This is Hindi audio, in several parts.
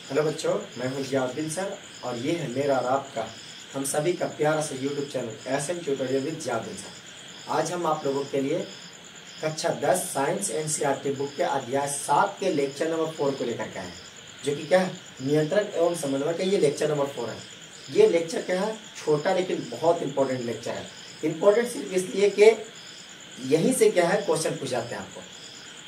हेलो बच्चों, मैं हूं जियाउद्दीन सर और ये है मेरा और आपका हम सभी का प्यारा सा YouTube channel SM tutorial with Ziauddin sir. आज हम आप लोगों के लिए कक्षा 10 साइंस एनसीईआरटी बुक के अध्याय 7 के लेक्चर नंबर 4 को लेकर के आए हैं, जो कि क्या है, नियंत्रण एवं समन्वय का ये लेक्चर नंबर 4 है। ये लेक्चर क्या है, छोटा लेकिन बहुत इंपॉर्टेंट लेक्चर है। इंपॉर्टेंट सिर्फ इसलिए कि यहीं से क्या है क्वेश्चन पूछ जाते हैं आपको,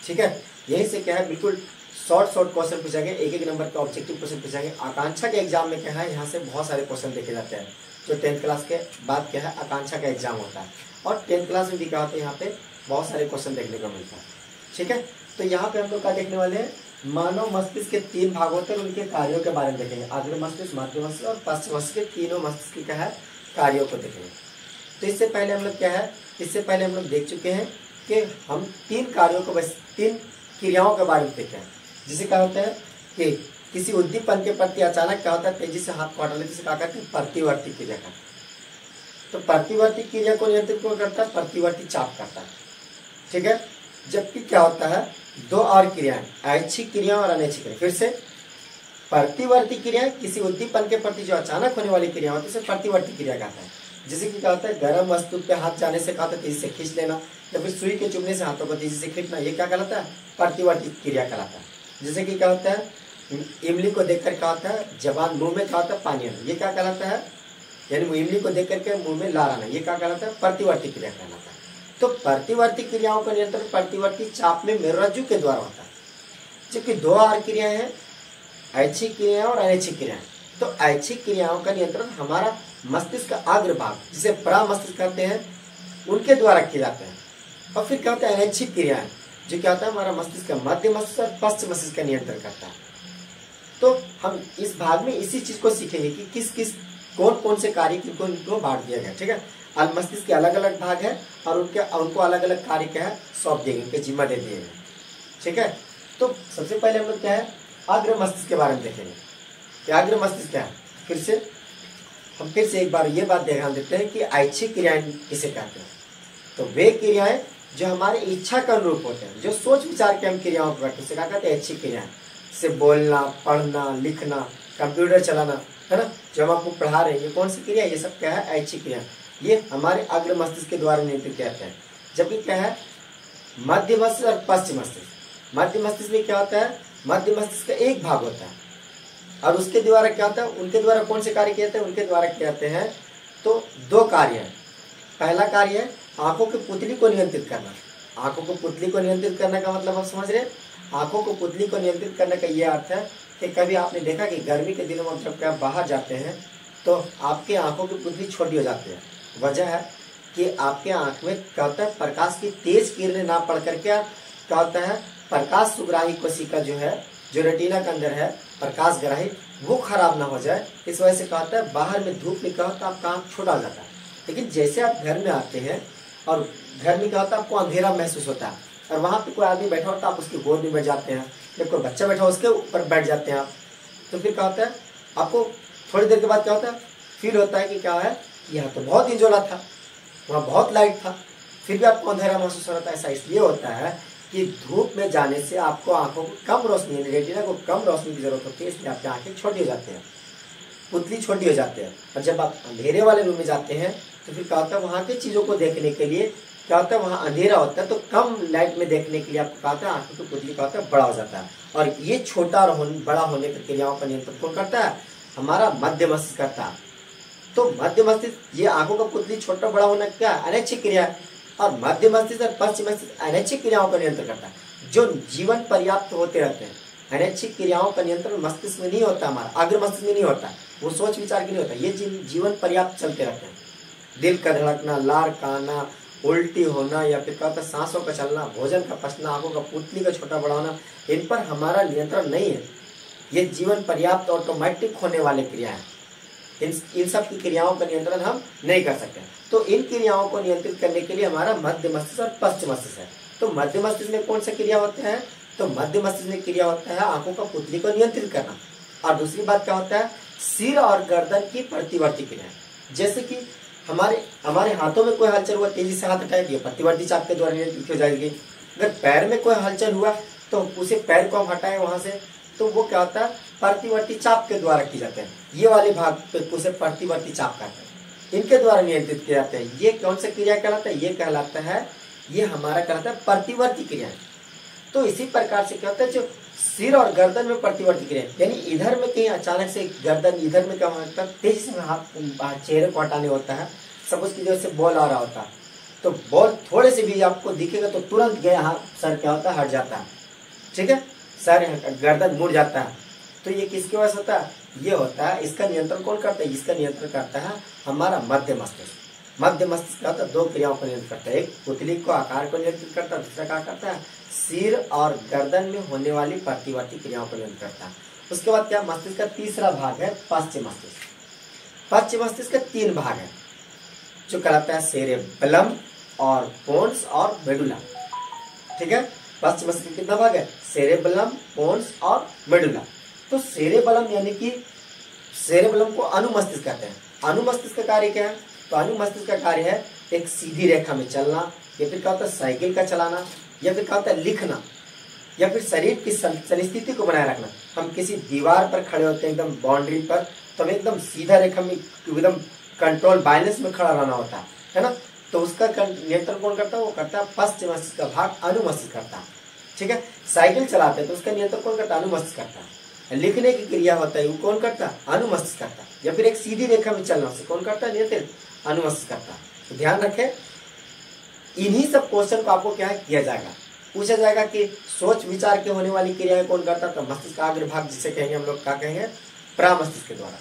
ठीक है। यहीं से क्या है, बिल्कुल शॉर्ट क्वेश्चन पूछेंगे, एक नंबर का ऑब्जेक्टिव क्वेश्चन पूछेंगे। आकांक्षा के एग्जाम में क्या है, यहाँ से बहुत सारे क्वेश्चन देखे जाते हैं। जो 10th क्लास के बाद क्या है, आकांक्षा का एग्जाम होता है और 10th क्लास में भी क्या होता है, यहाँ पे बहुत सारे क्वेश्चन देखने को मिलता है, ठीक है। तो यहाँ पे हम लोग क्या देखने वाले हैं, मानव मस्तिष्क के 3 भाग होते हैं, उनके कार्यों के बारे में देखेंगे। अग्र मस्तिष्क, मध्य मस्तिष्क और पश्च मस्तिष्क के तीनों मस्तिष्क के क्या है कार्यों को देखेंगे। तो इससे पहले हम लोग क्या है, इससे पहले हम लोग देख चुके हैं कि हम 3 कार्यों को, बस 3 क्रियाओं के बारे में देखे हैं। जिसे क्या होता है कि किसी उद्दीपन के प्रति अचानक क्या होता है, तेजी से हाथ को हटा लेते, जिसे क्या कहते हैं, प्रतिवर्ती क्रिया का। तो प्रतिवर्ती क्रिया को नियंत्रित कौन करता है, प्रतिवर्ती चाप करता है, ठीक है। जबकि क्या होता है, 2 और क्रियाएं, ऐच्छिक क्रिया और अनैच्छिक क्रिया। फिर से प्रतिवर्ती क्रिया किसी उद्दीपन के प्रति जो अचानक होने वाली क्रिया होती है उसे प्रतिवर्ती क्रिया कहता है। जैसे कि क्या होता है, गर्म वस्तु पे हाथ जाने से क्या होता है, तेजी से खींच लेना, या फिर सुई के चुभने से हाथों को तेजी से खींचना, ये क्या कहलाता है, प्रतिवर्ती क्रिया कहलाता है। जैसे कि क्या होता है, इमली को देखकर क्या होता है, जबान मुंह में क्या होता है, पानी आना, ये क्या कहलाता है, यानी इमली को देख करके मुंह में लार आना, ये क्या कहलाता है, प्रतिवर्ती क्रिया कहलाता है। तो प्रतिवर्ती क्रियाओं का नियंत्रण प्रतिवर्ती चाप में मेरुरज्जु के द्वारा होता है। जबकि 2 और क्रियाएं हैं, ऐच्छिक क्रियाएं और अनैच्छिक क्रियाएं। तो ऐच्छिक क्रियाओं का नियंत्रण हमारा मस्तिष्क का अग्रभाग, जिसे परामस्तिष्क कहते हैं, उनके द्वारा किए जाते हैं। और फिर क्या होता है, अनैच्छिक क्रियाएं, जो क्या होता है, हमारा मस्तिष्क का मध्य मस्तिष्क और पश्च मस्तिष्क का नियंत्रण करता है। तो हम इस भाग में इसी चीज को सीखेंगे कि किस किस कौन से कार्य को बांट दिया गया, ठीक है। मस्तिष्क के अलग अलग भाग है और उनको अलग अलग कार्य क्या है सौंप दिए गए, उनके जिम्मा दे दिए गए, ठीक है। तो सबसे पहले हम लोग क्या है, अग्र मस्तिष्क के बारे में देखेंगे कि अग्र मस्तिष्क क्या है। फिर से एक बार ये बात ध्यान देते हैं कि ऐच्छिक क्रियाएं किसे कहते हैं। तो वे क्रियाएं जो हमारी इच्छा के अनुरूप होते हैं, जो सोच विचार के हम क्रियाओं को करते हैं, क्या कहते हैं, ऐच्छिक क्रियाएं। जैसे बोलना, पढ़ना, लिखना, कंप्यूटर चलाना, है ना, जो हम आपको पढ़ा रहे हैं, ये कौन सी क्रिया, ये सब क्या है, ऐच्छिक क्रिया। ये हमारे अग्र मस्तिष्क के द्वारा नियंत्रित करते हैं। जबकि क्या है, मध्य मस्तिष्क और पश्च मस्तिष्क। मध्य मस्तिष्क में क्या होता है, मध्य मस्तिष्क का एक भाग होता है और उसके द्वारा क्या होता है, उनके द्वारा कौन से कार्य किए जाते हैं, उनके द्वारा किए जाते हैं तो 2 कार्य है। पहला कार्य है आंखों की पुतली को नियंत्रित करना। आंखों को पुतली को नियंत्रित करने का मतलब आप समझ रहे हैं। आंखों को पुतली को नियंत्रित करने का यह अर्थ है कि कभी आपने देखा कि गर्मी के दिनों में जब आप बाहर जाते हैं तो आपके आंखों की पुतली छोटी हो जाती है। वजह है कि आपके आंख में क्या होता है, प्रकाश की तेज किरणें ना पड़ करके क्या होता है, प्रकाश सुग्राही कोशिका जो है, जो रेटिना के अंदर है प्रकाश ग्राही, वो खराब ना हो जाए। इस वजह से क्या होता है, बाहर में धूप निकला तो आपका आंख छोटा हो जाता है। लेकिन जैसे आप घर में आते हैं और घर में क्या होता है, आपको अंधेरा महसूस होता है और वहाँ पे कोई आदमी बैठा होता है, आप उसकी गोद में बैठ जाते हैं, जब कोई बच्चा बैठा हो उसके ऊपर बैठ जाते हैं आप, तो फिर क्या होता है, आपको थोड़ी देर के बाद क्या होता है, फील होता है कि क्या है, यहाँ तो बहुत इंजोला था, वहाँ बहुत लाइट था, फिर भी आपको अंधेरा महसूस होता है। ऐसा इसलिए होता है कि धूप में जाने से आपको आंखों को कम रोशनी, रेटिना को कम रोशनी की जरूरत होती है, इसलिए आपकी आंखें छोटी हो जाती हैं, पुतली छोटी हो जाती है। और जब आप अंधेरे वाले रूम में जाते हैं तो फिर क्या होता है, वहाँ की चीज़ों को देखने के लिए क्या होता है, वहाँ अंधेरा होता है, तो कम लाइट में देखने के लिए आपको क्या होता है, आंखों की पुतली क्या होता है, बड़ा हो जाता है। और ये छोटा और बड़ा होने की क्रियाओं का नियंत्रण कौन करता है, हमारा मध्य मस्तिष्क करता है। तो मध्य मस्तिष्क, ये आंखों का पुतली छोटा बड़ा होना क्या अनैच्छिक क्रिया है, और मध्य मस्तिष्क और पश्च मस्तिष्क अनैच्छिक क्रियाओं का नियंत्रण करता है, जो जीवन पर्याप्त होते रहते हैं। अनैच्छिक क्रियाओं का नियंत्रण मस्तिष्क में नहीं होता, हमारा अग्र मस्तिष्क में नहीं होता, वो सोच विचार की नहीं होता, ये जीवन पर्याप्त चलते रहते हैं। दिल का धड़कना, लार का आना, उल्टी होना, या फिर क्या होता है, सांसों का चलना, भोजन का पचना, आंखों का पुतली का छोटा बड़ा होना, इन पर हमारा नियंत्रण नहीं है। ये जीवन पर्याप्त ऑटोमेटिक होने वाले क्रिया है। इन सब की क्रियाओं का नियंत्रण हम नहीं कर सकते। तो इन क्रियाओं को नियंत्रित करने के लिए हमारा मध्य मस्तिष्क और पश्च मस्तिष्क है। तो मध्य मस्तिष्क में कौन सा क्रिया होता है, तो मध्य मस्तिष्क में क्रिया होता है आंखों का पुतली को नियंत्रित करना। और दूसरी बात क्या होता है, सिर और गर्दन की प्रतिवर्ती क्रिया। जैसे कि हमारे हाथों में कोई हलचल हुआ, तेजी से हाथ हटाए दिए, प्रतिवर्ती चाप के द्वारा नियंत्रित हो जाएगी। अगर पैर में कोई हलचल हुआ तो उसे पैर को हम हटाएं वहां से, तो वो क्या होता है, प्रतिवर्ती चाप के द्वारा की जाते हैं। ये वाले भाग पे उसे प्रतिवर्ती चाप कहते हैं, इनके द्वारा नियंत्रित किए जाते हैं। ये कौन सा क्रिया कहलाता है, ये कहलाता है, ये हमारा कहलाता है प्रतिवर्ती क्रिया। तो इसी प्रकार से क्या होता है, जो सिर और गर्दन में प्रतिवर्ती क्रिया, यानी इधर में कहीं अचानक से गर्दन इधर में क्या होता है, तेजी से हाथ चेहरे को हटाने होता है, सपोज की जगह से बॉल आ रहा होता है, तो बॉल थोड़े से भी आपको दिखेगा तो तुरंत गया हाथ, सर क्या होता है, हट जाता है, ठीक है, सर गर्दन मुड़ जाता है। तो ये किसके वजह से होता है, ये होता है, इसका नियंत्रण कौन करता है, इसका नियंत्रण करता है हमारा मध्य मस्तिष्क। मध्य मस्तिष्क क्या होता है, दो क्रियाओं को नियंत्रित करता है, एक पुतली को आकार को नियंत्रित करता है, दूसरा क्या करता है, सिर और गर्दन में होने वाली प्रतिवर्ती क्रियाओं को नियंत्रित करता है। उसके बाद क्या, मस्तिष्क का तीसरा भाग है पश्च मस्तिष्क। पश्च मस्तिष्क के तीन भाग है, जो कहलाता है सेरेबेलम और पोन्स और मेडुला, ठीक है। पश्च मस्तिष्क का कितना भाग है, सेरेबेलम, पोन्स और मेडुला। तो सेरेबेलम यानी कि सेरेबेलम को अनुमस्तिष्क कहते हैं। अनुमस्तिष्क का कार्य क्या है, तो अनुमस्तिष्क का कार्य है एक सीधी रेखा में चलना, या फिर क्या होता है साइकिल का चलाना, या फिर क्या होता है लिखना, या फिर शरीर की संस्थिति को बनाए रखना। हम किसी दीवार पर खड़े होते हैं एकदम बाउंड्री पर, तो हमें एकदम सीधा रेखा में एकदम कंट्रोल बैलेंस में खड़ा रहना होता है ना। तो उसका नियंत्रण कौन करता है, वो करता है पश्च मस्तिष्क का भाग अनुमस्तिष्क करता है, ठीक है। साइकिल चलाते हैं तो उसका नियंत्रण कौन करता है, अनुमस्तिष्क करता है। लिखने की क्रिया होता है वो कौन करता है, अनुमस्तिष्क करता है। या फिर एक सीधी रेखा में चलना से कौन करता है, नियंत्रित, अनुमस्तिष्क करता है। तो ध्यान रखें, इन्हीं सब क्वेश्चन को आपको क्या किया जाएगा, पूछा जाएगा कि सोच विचार के होने वाली क्रियाएं कौन करता है, तो मस्तिष्क का अग्रभाग जिसे कहेंगे हम लोग क्या कहेंगे, प्रामस्तिष्क के द्वारा,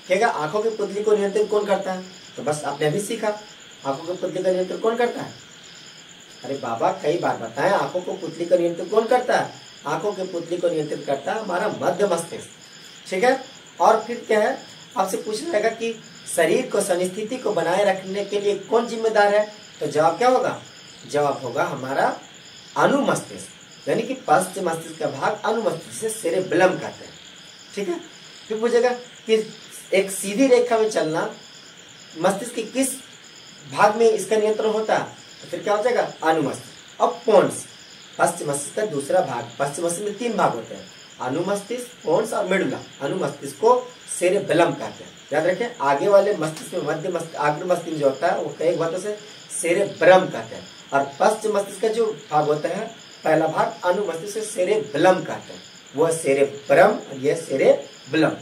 ठीक है। आंखों की पुतली को नियंत्रित कौन करता है, तो बस आपने अभी सीखा, आंखों की पुतली का नियंत्रण कौन करता है। अरे बाबा कई बार बताएं, आंखों को पुतली का नियंत्रण कौन करता है, आंखों की पुतली को नियंत्रित करता है हमारा मध्य मस्तिष्क, ठीक है। और फिर क्या है, आपसे पूछा जाएगा कि शरीर को संस्थिति को बनाए रखने के लिए कौन जिम्मेदार है, तो जवाब क्या होगा, जवाब होगा हमारा अनुमस्तिष्क, यानी कि पश्च मस्तिष्क का भाग अनुमस्तिष्क, जिसे सेरेबेलम कहते हैं, ठीक है। फिर पूछेगा कि एक सीधी रेखा में चलना मस्तिष्क के किस भाग में इसका नियंत्रण होता है, तो फिर क्या हो जाएगा, अनुमस्तिष्क। अब पोन्स, पश्च मस्तिष्क का दूसरा भाग, पश्च मस्तिष्क में तीन भाग होते हैं, अनुमस्तिष्क, पोन्स और मेडुला। अनुमस्तिष्क को सेरेबेलम कहते हैं, याद रखें। आगे वाले मस्तिष्क में मध्य मस्तिष्क, अग्र मस्तिष्क जो होता है वो कई बातों से सेरेब्रम कहते हैं, और पश्च मस्तिष्क का जो भाग होता है पहला भाग अनुमस्तिष्क से सेरेबेलम कहते हैं, वो सेरेब्रम, ये सेरेबेलम।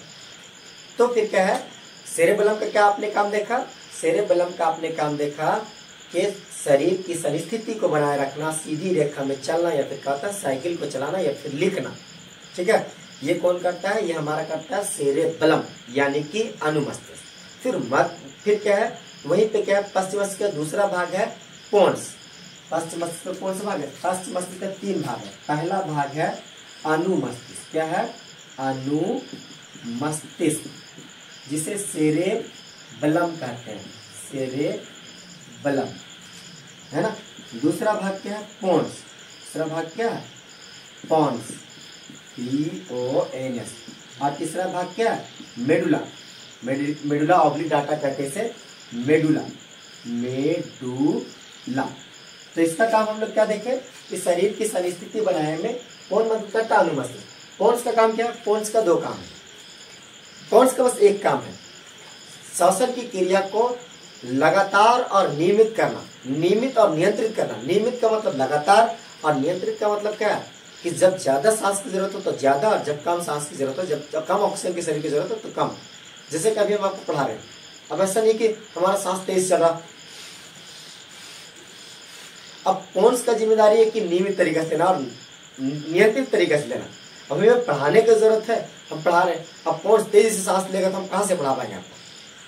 तो फिर क्या है, सेरेबेलम का क्या आपने काम देखा, सेरेबेलम का आपने काम देखा कि शरीर की संस्थिति को बनाए रखना, सीधी रेखा में चलना, या फिर कहता है साइकिल को चलाना, या फिर लिखना, ठीक है। ये कौन करता है, ये हमारा करता है सेरेबेलम, यानी कि अनुमस्तिष्क। फिर क्या है, वहीं पे क्या है, पश्च मस्तिष्क का दूसरा भाग है पोन्स। पश्च मस्तिष्क का कौन सा भाग है, पश्च मस्तिष्क का तीन भाग है। पहला भाग है अनुमस्तिष्क, क्या है, अनुमस्तिष्क, जिसे सेरेबेलम कहते हैं, सेरेबेलम, है ना। दूसरा भाग क्या है, पोन्स। दूसरा भाग क्या है, पोन्स, PONS। और तीसरा भाग क्या है, मेडुला। मेडुला ऑब्लिक डाटा कहते हैं इसे, मेडुला, मेडुला। तो इसका काम हम लोग क्या देखें कि शरीर की संस्थिति बनाने में कौन मदद करता है, अनुमस्तिष्क। पोन्स का काम क्या है, पोन्स का दो काम है। पोन्स का बस एक काम है, श्वसन की क्रिया को लगातार और नियमित करना, नियमित और नियंत्रित करना। नियमित का मतलब लगातार, और नियंत्रित का मतलब क्या है कि जब ज्यादा सांस की जरूरत हो तो ज्यादा, और जब कम सांस की जरूरत हो, जब कम ऑक्सीजन की शरीर की जरूरत हो तो कम। जैसे कि अभी हम आपको पढ़ा रहे हैं, अब ऐसा नहीं कि हमारा सांस तेज चल रहा। अब पोन्स का जिम्मेदारी है कि नियमित तरीके से लेना और नियंत्रित तरीके से लेना। अब हमें पढ़ाने की जरूरत है, हम पढ़ा रहे हैं, अब पोन्स तेजी से सांस लेगा तो हम कहाँ से पढ़ा पाएंगे आपको।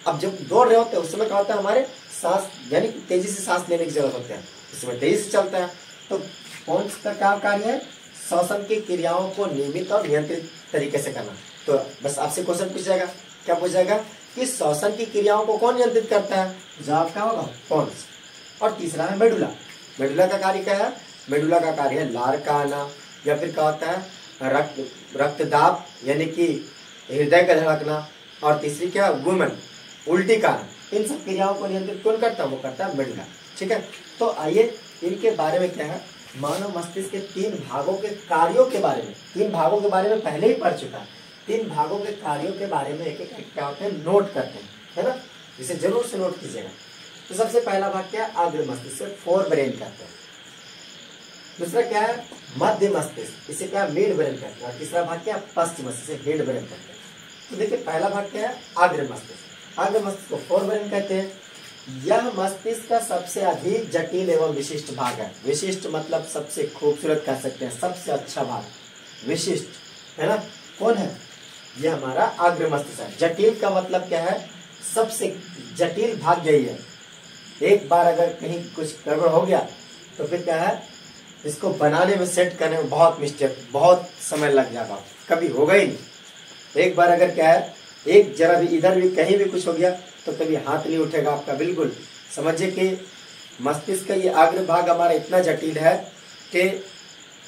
अब जब दौड़ रहे होते हैं उस समय क्या होता है, हमारे सांस यानी कि तेजी से सांस लेने की जरूरत होती है, उस समय तेजी से चलता है। तो पोन्स का क्या कार्य है, श्वसन की क्रियाओं को नियमित और नियंत्रित तरीके से करना। तो बस आपसे क्वेश्चन पूछ जाएगा, क्या पूछ जाएगा कि श्वसन की क्रियाओं को कौन नियंत्रित करता है, जवाब क्या होगा, पोन्स। और तीसरा है मेडुला। मेडुला का कार्य क्या है, मेडुला का कार्य है लार का आना, या फिर क्या होता है रक्तदाब यानी कि हृदय का धड़कना, और तीसरी क्या है वुमन, उल्टी का आना। इन सब क्रियाओं को नियंत्रित कौन करता है, वो करता है मेडुला, ठीक है। तो आइए इनके बारे में क्या है मानव मस्तिष्क के 3 भागों के कार्यों के बारे में, 3 भागों के बारे में पहले ही पढ़ चुका है। 3 भागों के कार्यों के बारे में एक एक क्या होते हैं, नोट करते हैं, है ना। इसे जरूर से नोट कीजिएगा। तो सबसे पहला भाग क्या है, अग्र मस्तिष्क, फोर ब्रेन कहते हैं। दूसरा क्या है, मध्य मस्तिष्क, इसे क्या मिड ब्रेन कहते हैं। और तीसरा भाग क्या है, पश्च मस्तिष्क, हेड ब्रेन कहते हैं। तो देखिए पहला भाग क्या है, अग्र मस्तिष्क। अग्र मस्तिष्क को फोर ब्रेन कहते हैं। यह मस्तिष्क का सबसे अधिक जटिल एवं विशिष्ट भाग है। विशिष्ट मतलब सबसे खूबसूरत कह सकते हैं, सबसे अच्छा भाग, विशिष्ट, है ना। कौन है, यह हमारा अग्र मस्तिष्क है। जटिल का मतलब क्या है, सबसे जटिल भाग यही है। एक बार अगर कहीं कुछ गड़बड़ हो गया तो फिर क्या है, इसको बनाने में, सेट करने में बहुत मिस्टेक, बहुत समय लग जाएगा, कभी होगा ही नहीं। एक बार अगर क्या है, एक जरा भी इधर भी कहीं भी कुछ हो गया तो कभी हाथ नहीं उठेगा आपका। बिल्कुल समझिए कि मस्तिष्क का ये अग्र भाग हमारा इतना जटिल है कि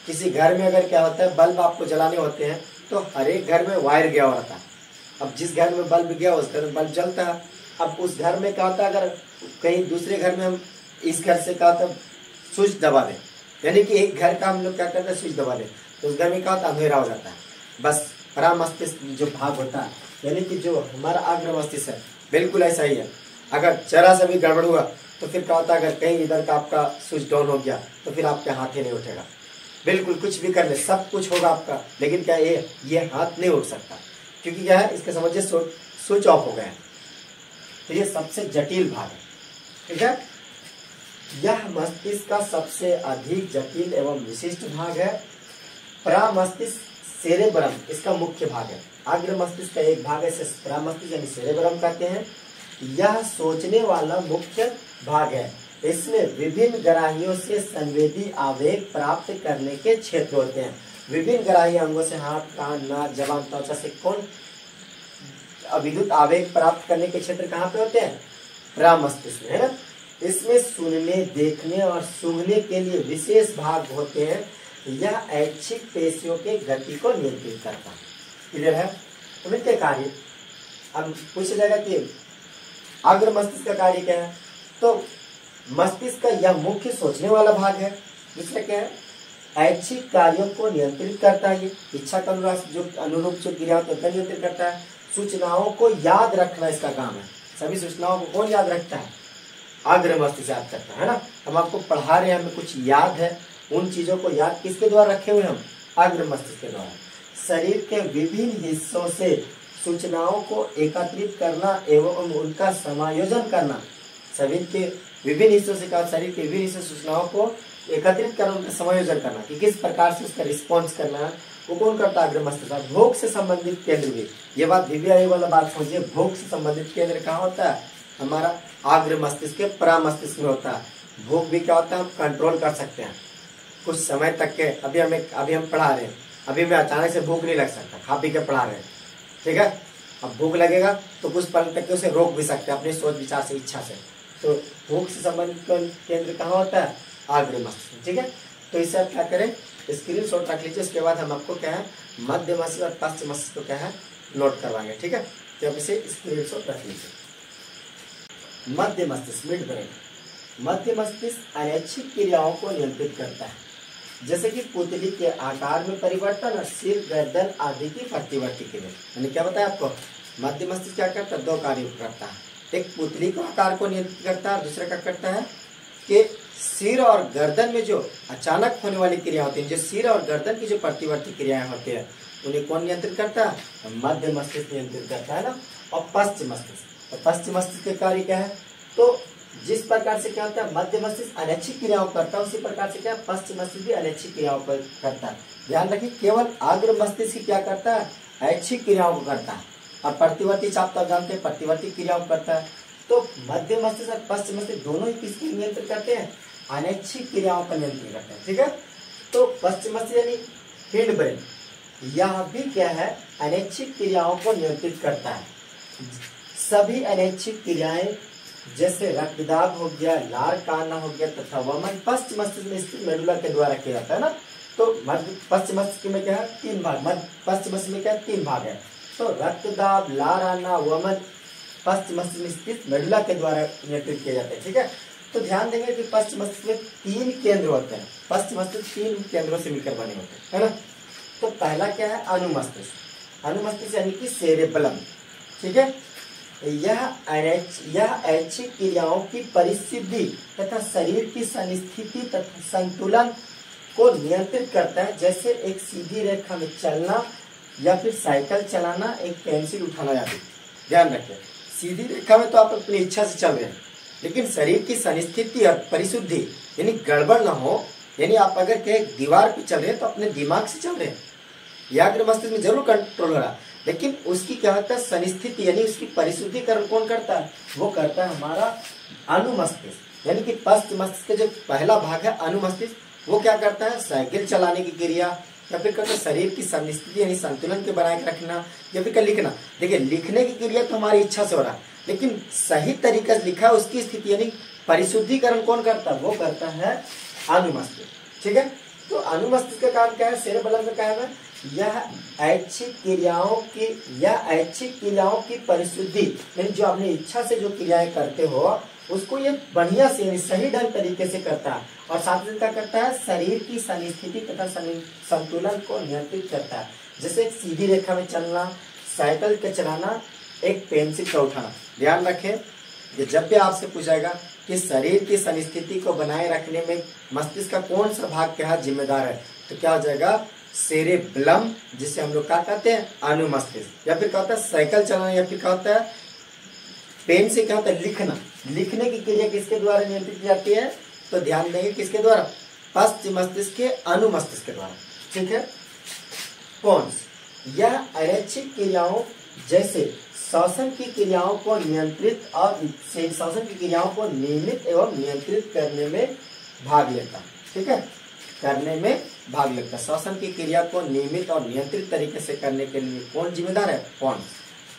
किसी घर में अगर क्या होता है, बल्ब आपको जलाने होते हैं तो हर एक घर में वायर गया होता है। अब जिस घर में बल्ब गया उस घर में बल्ब जलता है। अब उस घर में क्या होता है, अगर कहीं दूसरे घर में हम इस घर से क्या होता है, स्विच दबा दें, यानी कि एक घर का हम लोग क्या करते हैं, स्विच दबा दें, तो उस घर में क्या होता है, अंधेरा हो जाता है। बस परामस्तिष्क जो भाग होता है, यानी कि जो हमारा अग्र मस्तिष्क है, बिल्कुल ऐसा ही है। अगर जरा सा भी गड़बड़ हुआ तो फिर क्या होता है, अगर कहीं इधर का आपका स्विच डाउन हो गया तो फिर आपके हाथ ही नहीं उठेगा। बिल्कुल कुछ भी कर ले, सब कुछ होगा आपका, लेकिन क्या ये हाथ नहीं उठ सकता, क्योंकि क्या है, इसके समझिए स्विच ऑफ हो गया है। तो ये सबसे जटिल भाग है, ठीक है। यह मस्तिष्क का सबसे अधिक जटिल एवं विशिष्ट भाग है। परामस्तिष्क सेरेब्रम इसका मुख्य भाग है। अग्र मस्तिष्क का एक भाग है, इसे परामस्तिष्क यानी सेरेब्रम कहते हैं। यह सोचने वाला मुख्य भाग है। इसमें विभिन्न ग्राहियों से संवेदी आवेग प्राप्त करने के क्षेत्र होते हैं। विभिन्न ग्राही अंगों से, हाथ, कान, नाक, जबान, त्वचा से कौन विद्युत आवेग प्राप्त करने के क्षेत्र कहाँ पे होते हैं, परामस्तिष्क में, है ना। इसमें सुनने, देखने और सूंघने के लिए विशेष भाग होते हैं। यह ऐच्छिक पेशियों के गति को नियंत्रित करता है। क्लियर है। तो इनके कार्य अब पूछा जाएगा कि अग्र मस्तिष्क का कार्य क्या है, तो मस्तिष्क का यह मुख्य सोचने वाला भाग है। दूसरा क्या है, ऐच्छिक कार्यों को नियंत्रित करता है। ये इच्छा के अनुरूप जो क्रिया होती है नियंत्रित करता है। सूचनाओं को याद रखना इसका काम है। सभी सूचनाओं को कौन याद रखता है, अग्र मस्तिष्क याद करता है ना। हम आपको पढ़ा रहे हैं, हमें कुछ याद है, उन चीजों को याद किसके द्वारा रखे हुए हम, अग्र मस्तिष्क के द्वारा। शरीर के विभिन्न हिस्सों से सूचनाओं को एकत्रित करना एवं उनका समायोजन करना। शरीर के विभिन्न हिस्सों से कहा, शरीर के विभिन्न हिस्सों सूचनाओं को एकत्रित करना, उनका समायोजन करना कि किस प्रकार से उसका रिस्पॉन्स करना है, वो कौन करता है, अग्र मस्तिष्क। भोग से संबंधित केंद्र भी, ये बात दिव्या वाला बात समझिए, भोग से संबंधित केंद्र कहाँ होता है, हमारा अग्र मस्तिष्क के परामस्तिष्क में होता है। भोग भी क्या होता है, हम कंट्रोल कर सकते हैं कुछ समय तक के। अभी हम पढ़ा रहे हैं, अभी मैं अचानक से भूख नहीं लग सकता, खा पी के पढ़ा रहे हैं, ठीक है। अब भूख लगेगा तो कुछ पल तक के उसे रोक भी सकते हैं अपने सोच विचार से, इच्छा से। तो भूख से संबंधित केंद्र कहाँ होता है, अग्र मस्तिष्क, ठीक है। तो इससे आप क्या करें, स्क्रीनशॉट रख लीजिए। उसके बाद हम आपको क्या है, मध्य मस्तिष्क और पश्च मस्तिष्क को क्या है, नोट करवाएंगे, ठीक है। तो आप इसे स्क्रीनशॉट रख लीजिए। मध्य मस्तिष्क, मिड ब्रेन। मध्य मस्तिष्क अनैच्छिक क्रियाओं को नियंत्रित करता है, जैसे कि पुतली के आकार में परिवर्तन और सिर, गर्दन आदि की प्रतिवर्ती क्रिया। मैंने क्या बताया आपको, मध्य मस्तिष्क क्या करता है, 2 कार्य करता है। एक पुतली के आकार को नियंत्रित करता है, दूसरा क्या करता है कि सिर और गर्दन में जो अचानक होने वाली क्रिया होती है, जो सिर और गर्दन की जो प्रतिवर्ती क्रियाएं होती है, उन्हें कौन नियंत्रित करता है, मध्य मस्तिष्क नियंत्रित करता है ना। और पश्च मस्तिष्क, और पश्च मस्तिष्क के कार्य क्या है, तो जिस प्रकार से क्या होता है, मध्य मस्तिष्क अनैच्छिक क्रियाओं करता है, उसी प्रकार से क्या पश्च मस्तिष्क भी अनैच्छिक क्रियाओं को करता है। ध्यान रखिए, केवल अग्र मस्तिष्क क्या करता है, ऐच्छिक क्रियाओं को करता है, और प्रतिवर्ती चाप जानते हैं, प्रतिवर्ती क्रियाओं को करता है। तो मध्य मस्तिष्क और पश्च मस्तिष्क दोनों ही किसकी नियंत्रित करते हैं, अनैच्छिक क्रियाओं का नियंत्रण करते हैं, ठीक है। तो पश्च मस्तिष्क यानी हेड ब्रेन, यह भी क्या है, अनैच्छिक क्रियाओं को नियंत्रित करता है। सभी अनैच्छिक क्रियाएं जैसे रक्तदाब हो गया, लार काना हो गया तथा वमन पश्च मस्तिष्क में स्थित मेडुला के द्वारा किया जाता है ना। तो पश्च मस्तिष्क में क्या है, 3 भाग, पश्च मस्तिष्क में क्या है, 3 भाग है। तो रक्तदाब, लार आना, वमन पश्च मस्तिष्क में स्थित मेडुला के द्वारा नियंत्रित किया जाता है, ठीक है। तो ध्यान देंगे कि पश्च मस्तिष्क में 3 केंद्र होते हैं। पश्च मस्तिष्क 3 केंद्रों से मिलकर बने होते हैं, है ना। तो पहला क्या है, अनुमस्तिष्क। अनुमस्तिष्क यानी कि सेरेबलम, ठीक है। यह ऐच्छिक क्रियाओं की परिसिद्धि तथा शरीर की संस्थिति तथा संतुलन को नियंत्रित करता है, जैसे एक सीधी रेखा में चलना या फिर साइकिल चलाना, एक पेंसिल उठाना आदि। ध्यान रखें, सीधी रेखा में तो आप अपनी इच्छा से चल रहे हैं, लेकिन शरीर की संस्थिति और परिशुद्धि यानी गड़बड़ ना हो, यानी आप अगर कहीं दीवार पे चल रहे हैं तो अपने दिमाग से चल रहे हैं, एकाग्र मस्तिष्क में जरूर कंट्रोल हो रहा है, लेकिन उसकी क्या होता है, संस्थिति यानी उसकी परिशुद्धिकरण कौन करता है, वो करता है हमारा अनुमस्तिष्क। यानी कि पश्च मस्तिष्क का जो पहला भाग है अनुमस्तिष्क, वो क्या करता है, साइकिल चलाने की क्रिया या फिर करता है शरीर की संस्थिति यानी संतुलन के बनाए रखना, या फिर लिखना। देखिए, लिखने की क्रिया तो हमारी इच्छा से हो रहा है, लेकिन सही तरीके से लिखा उसकी स्थिति यानी परिशुद्धिकरण कौन करता है, वो करता है अनुमस्तिष्क, ठीक है। तो अनुमस्तिष्क का काम क्या है, सेरेबेलम का काम है यह ऐच्छिक क्रियाओं की परिशुद्धि यानी जो अपनी इच्छा से जो क्रियाएं करते हो उसको ये बढ़िया से सही ढंग तरीके से करता है, और साथ ही क्या करता है, शरीर की संस्थिति तथा संतुलन को नियंत्रित करता है, जैसे एक सीधी रेखा में चलना, साइकिल का चलाना, एक पेंसिल का उठाना। ध्यान रखें, ये जब भी आपसे पूछेगा कि शरीर की संस्थिति को बनाए रखने में मस्तिष्क का कौन सा भाग क्या जिम्मेदार है, तो क्या हो जाएगा, सेरेबेलम, जिसे हम लोग क्या कहते हैं, अनुमस्तिष्क। या फिर क्या होता है, साइकिल चलाना, या फिर क्या होता है, पेन से क्या होता है, लिखना। लिखने की क्रिया किसके द्वारा नियंत्रित की जाती है, तो ध्यान देंगे किसके द्वारा, पश्च मस्तिष्क के अनुमस्तिष्क के द्वारा, ठीक है। पोन्स, यह अनैच्छिक क्रियाओं जैसे श्वसन की क्रियाओं को नियंत्रित और श्वसन की क्रियाओं को नियमित एवं नियंत्रित करने में भाग लेता, ठीक है, करने में भाग लेता। श्वसन की क्रिया को नियमित और नियंत्रित तरीके से करने के लिए कौन जिम्मेदार है, पोन्स,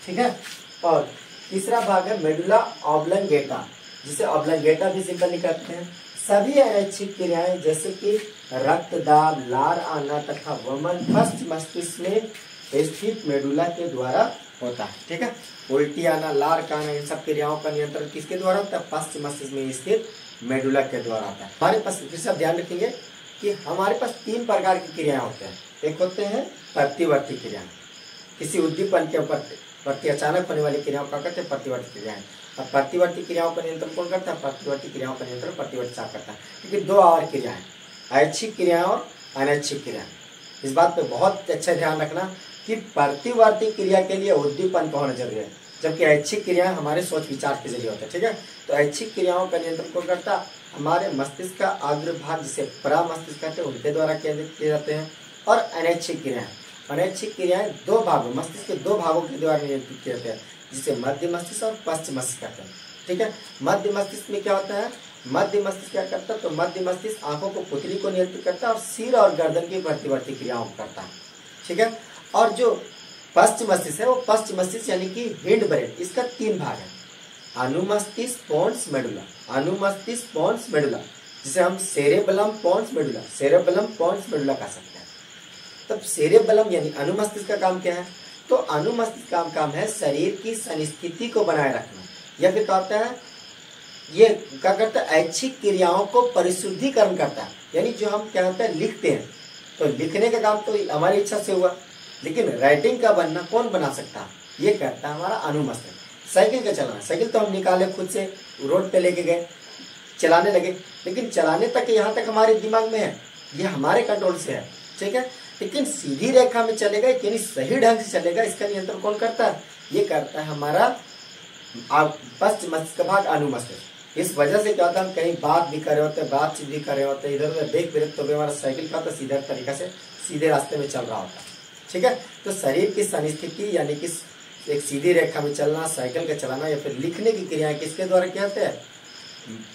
ठीक है। और तीसरा भाग है मेडुला ऑब्लंगेटा, जिसे ऑब्लंगेटा भी सिंपली कहते हैं। सभी अनैच्छिक क्रियाएं जैसे कि रक्तदाब, लार आना तथा वमन पश्च मस्तिष्क में स्थित मेडुला के द्वारा होता है, ठीक है। उल्टी आना, लार का आना, इन सब क्रियाओं का नियंत्रण किसके द्वारा होता है, पश्च मस्तिष्क में स्थित मेडुला के द्वारा होता है। हमारे पास फिर से ध्यान रखेंगे कि हमारे पास 3 प्रकार की क्रियाएं होते हैं। एक होते हैं प्रतिवर्ती क्रियाएं, किसी उद्दीपन के प्रति अचानक होने वाली क्रियाओं का कहते हैं प्रतिवर्ती क्रियाएं। और प्रतिवर्ती क्रियाओं का नियंत्रण कौन करता है, प्रतिवर्ती क्रियाओं का नियंत्रण प्रतिवर्ती चाप करता है। क्योंकि 2 और क्रियाएं, ऐच्छिक क्रियाएं और अनैच्छिक क्रियाएं। इस बात पे बहुत अच्छा ध्यान रखना कि प्रतिवर्ती क्रिया के लिए उद्दीपन का होना जरूरी है, जबकि ऐच्छिक क्रियाएं हमारे सोच विचार के जरिए होता है, ठीक है। तो ऐच्छिक क्रियाओं का नियंत्रण कौन करता है, हमारे मस्तिष्क का अग्रभाग जिसे परामस्तिष्क कहते हैं उनके द्वारा केंद्रित किए जाते हैं। और अनैच्छिक क्रियाएं 2 भागों, मस्तिष्क के 2 भागों के द्वारा नियंत्रित किए जाते हैं, जिसे मध्य मस्तिष्क और पश्च मस्तिष्क कहते हैं, ठीक है। मध्य मस्तिष्क में क्या होता है, मध्य मस्तिष्क क्या करता है, तो मध्य मस्तिष्क आंखों को पुतली को नियंत्रित करता है और सिर और गर्दन की प्रतिवर्ती क्रियाओं को करता है, ठीक है। और जो पश्च मस्तिष्क है वो पश्च मस्तिष्क यानी कि हिंड ब्रेन, इसका 3 भाग है, अनुमस्तिष्क, पोन्स, मेडुला। अनुमस्तिष्क, पोन्स, मेडुला, जिसे हम cerebellum, pons, medulla, cerebellum, pons, medulla कह सकते हैं। तब सेरेबेलम यानी अनुमस्तिष्क का काम क्या है, तो अनुमस्तिष्क का काम है शरीर की संस्थिति को बनाए रखना, या फिर क्या होता है, ये क्या करता है, ऐच्छिक क्रियाओं को परिशुद्धिकरण करता है। यानी जो हम क्या होता है लिखते हैं, तो लिखने का काम तो हमारी इच्छा से हुआ, लेकिन राइटिंग का बनना कौन बना सकता है, ये करता है हमारा अनुमस्तिष्क। साइकिल का चलाना, साइकिल तो हम निकाले खुद से, रोड पे लेके गए, चलाने लगे, लेकिन चलाने तक यहाँ तक हमारे दिमाग में है, ये हमारे कंट्रोल से है, ठीक है। लेकिन सीधी रेखा में चलेगा यानी सही ढंग से चलेगा, इसका नियंत्रण कौन करता है, ये करता है हमारा पश्च मस्तिष्क भाग, अनुमस्तिष्क। इस वजह से क्या होता है, हम कहीं बात भी कर रहे होते हैं, बातचीत भी कर रहे होते हैं, इधर उधर देख भी रहे, तो भी हमारा साइकिल का तो सीधा तरीका से सीधे रास्ते में चल रहा होता है, ठीक है। तो शरीर की संस्थिति यानी कि एक सीधी रेखा में चलना, साइकिल का चलाना या फिर लिखने की क्रियाएं किसके द्वारा कहते हैं,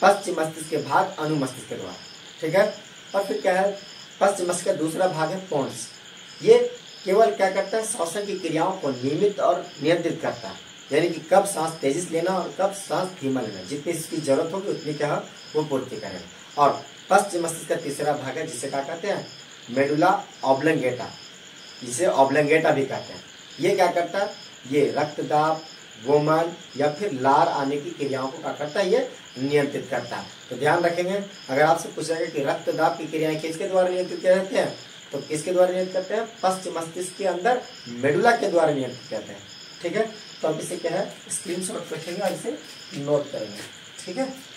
पश्च मस्तिष्क के भाग, अनुमस्तिष्क के द्वारा, ठीक है। और फिर क्या है, पश्च मस्तिष्क का दूसरा भाग है पोन्स। ये केवल क्या करता है, श्वसन की क्रियाओं को नियमित और नियंत्रित करता है, यानी कि कब सांस तेजी से लेना और कब सांस धीमा लेना, जितनी इसकी जरूरत होगी उतनी क्या वो पूर्ति करेगा। और पश्च मस्तिष्क का तीसरा भाग है जिसे क्या कहते हैं, मेडुला ऑब्लंगेटा, जिसे ऑब्लंगेटा भी कहते हैं। ये क्या करता है, ये रक्तदाब, गोमन या फिर लार आने की क्रियाओं को क्या करता है, ये नियंत्रित करता है। तो ध्यान रखेंगे, अगर आपसे पूछेगा कि रक्तदाब की क्रियाएं किसके द्वारा नियंत्रित किए जाते हैं, तो किसके द्वारा नियंत्रित करते हैं, पश्च मस्तिष्क के अंदर मेडुला के द्वारा नियंत्रित करते हैं। ठीक है, तो अब इसे क्या है, स्क्रीनशॉट रखेंगे और इसे नोट करेंगे। ठीक है।